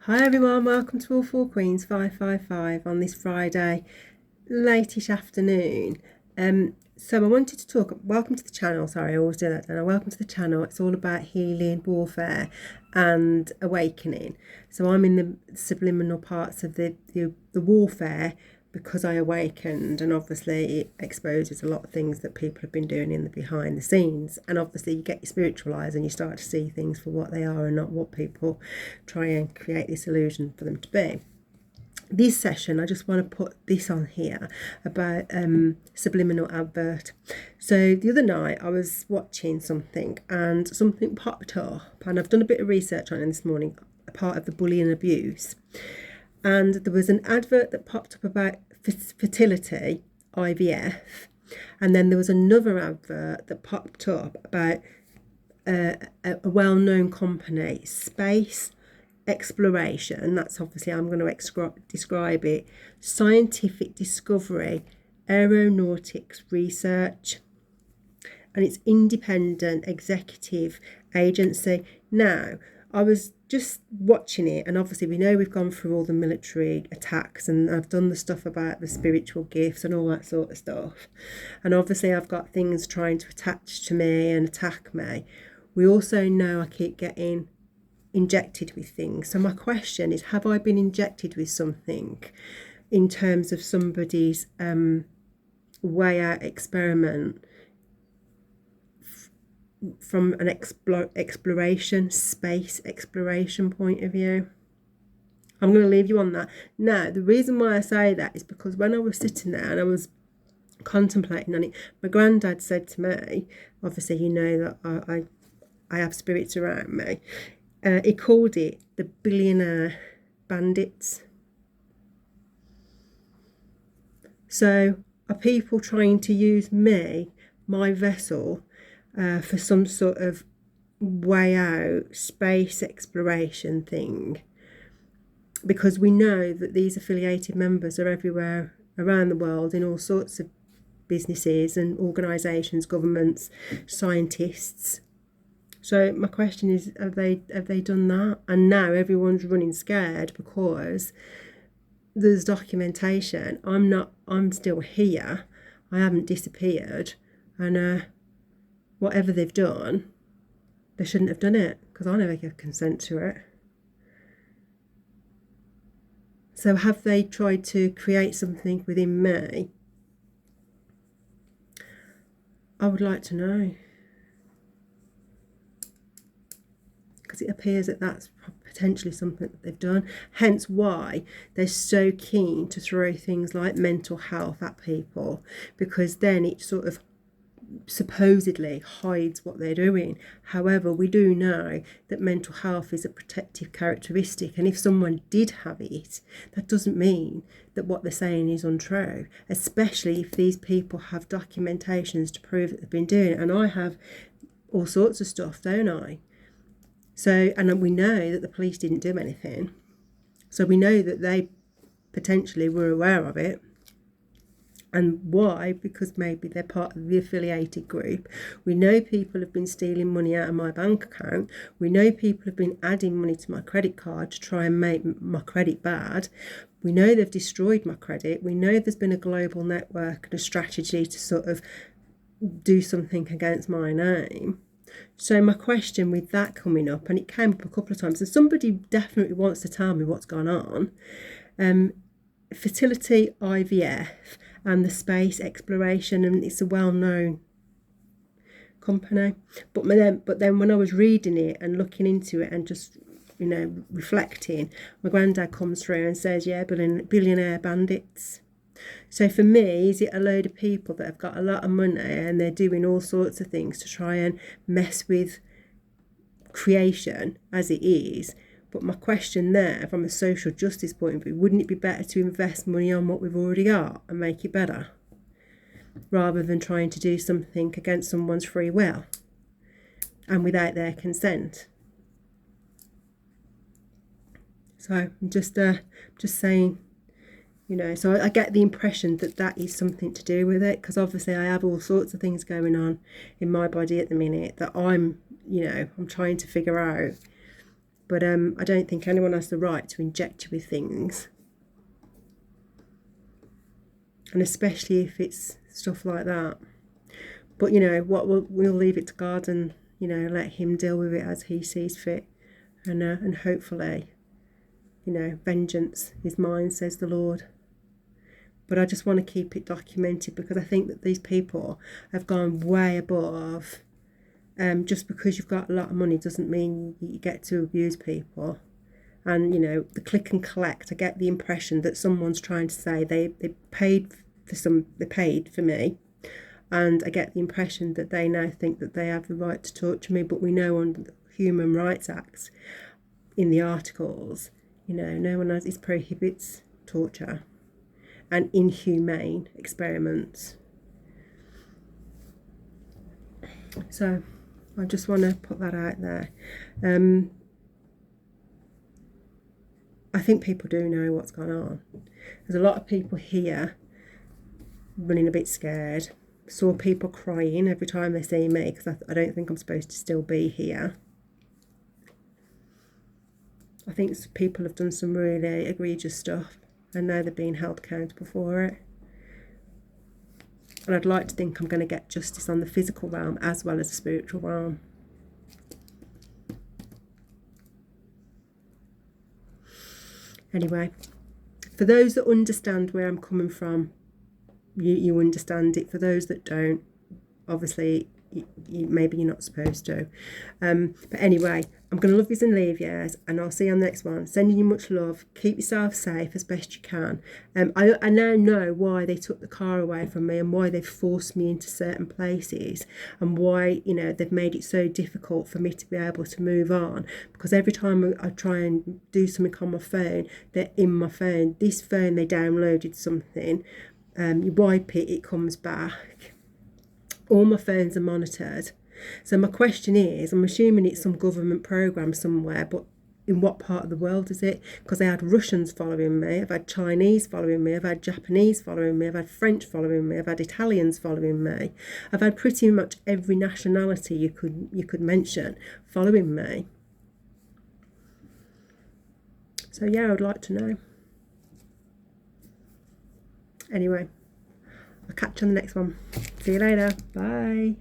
Hi everyone, welcome to All Four Queens 555 on this Friday, late-ish afternoon. So I wanted to talk, welcome to the channel, sorry I always do that, and welcome to the channel. It's all about healing, warfare and awakening. So I'm in the subliminal parts of the warfare because I awakened, and obviously it exposes a lot of things that people have been doing in the behind the scenes, and obviously you get your spiritual eyes and you start to see things for what they are and not what people try and create this illusion for them to be. This session, I just want to put this on here about subliminal advert. So the other night I was watching something and something popped up, and I've done a bit of research on it this morning, a part of the bullying abuse. And there was an advert that popped up about fertility, IVF, and then there was another advert that popped up about a well-known company, space exploration. That's obviously, I'm going to describe it, scientific discovery, aeronautics research, and it's independent executive agency. Now, I was just watching it, and obviously we know we've gone through all the military attacks, and I've done the stuff about the spiritual gifts and all that sort of stuff, and obviously I've got things trying to attach to me and attack me. We also know I keep getting injected with things. So my question is, have I been injected with something in terms of somebody's way out experiment from an exploration, space exploration point of view? I'm going to leave you on that. Now, the reason why I say that is because when I was sitting there and I was contemplating on it, my granddad said to me, obviously you know that I have spirits around me, he called it the billionaire bandits. So are people trying to use me, my vessel, for some sort of way out space exploration thing? Because we know that these affiliated members are everywhere around the world in all sorts of businesses and organisations, governments, scientists. So my question is, have they done that? And now everyone's running scared because there's documentation. I'm still here. I haven't disappeared. And whatever they've done, they shouldn't have done it, because I never gave consent to it. So have they tried to create something within me? I would like to know. Because it appears that that's potentially something that they've done. Hence why they're so keen to throw things like mental health at people, because then it sort of supposedly hides what they're doing. However, we do know that mental health is a protective characteristic, and if someone did have it, that doesn't mean that what they're saying is untrue, especially if these people have documentations to prove that they've been doing it. And I have all sorts of stuff, don't I? So, and we know that the police didn't do anything. So we know that they potentially were aware of it. And why? Because maybe they're part of the affiliated group. We know people have been stealing money out of my bank account. We know people have been adding money to my credit card to try and make my credit bad. We know they've destroyed my credit. We know there's been a global network and a strategy to sort of do something against my name. So my question with that coming up, and it came up a couple of times, and somebody definitely wants to tell me what's gone on, fertility, IVF, and the space exploration, and it's a well-known company. But then when I was reading it and looking into it and just, reflecting, my granddad comes through and says, yeah, billionaire bandits. So for me, is it a load of people that have got a lot of money and they're doing all sorts of things to try and mess with creation as it is? But my question there, from a social justice point of view, wouldn't it be better to invest money on what we've already got and make it better, rather than trying to do something against someone's free will and without their consent? So I'm just saying, so I get the impression that that is something to do with it, because obviously I have all sorts of things going on in my body at the minute that I'm trying to figure out But I don't think anyone has the right to inject you with things. And especially if it's stuff like that. But, you know, we'll leave it to God and, you know, let him deal with it as he sees fit. And hopefully, you know, vengeance is mine, says the Lord. But I just want to keep it documented, because I think that these people have gone way above. Just because you've got a lot of money doesn't mean you get to abuse people. And, you know, the click and collect, I get the impression that someone's trying to say they paid for me. And I get the impression that they now think that they have the right to torture me. But we know under the Human Rights Act, in the articles, you know, no one it prohibits torture and inhumane experiments. So I just want to put that out there. I think people do know what's going on. There's a lot of people here running a bit scared. Saw people crying every time they see me, because I don't think I'm supposed to still be here. I think people have done some really egregious stuff, and now they're being held accountable for it. And I'd like to think I'm going to get justice on the physical realm as well as the spiritual realm. Anyway, for those that understand where I'm coming from, you understand it. For those that don't, obviously, maybe you're not supposed to. But anyway, I'm going to love yous and leave yous, and I'll see you on the next one. Sending you much love. Keep yourself safe as best you can. I now know why they took the car away from me, and why they've forced me into certain places, and why, you know, they've made it so difficult for me to be able to move on. Because every time I try and do something on my phone, they're in my phone. This phone, they downloaded something. You wipe it, it comes back. All my phones are monitored. So my question is, I'm assuming it's some government program somewhere, but in what part of the world is it? Because I had Russians following me, I've had Chinese following me, I've had Japanese following me, I've had French following me, I've had Italians following me. I've had pretty much every nationality you could mention following me. So yeah, I'd like to know. Anyway, I'll catch you on the next one. See you later. Bye.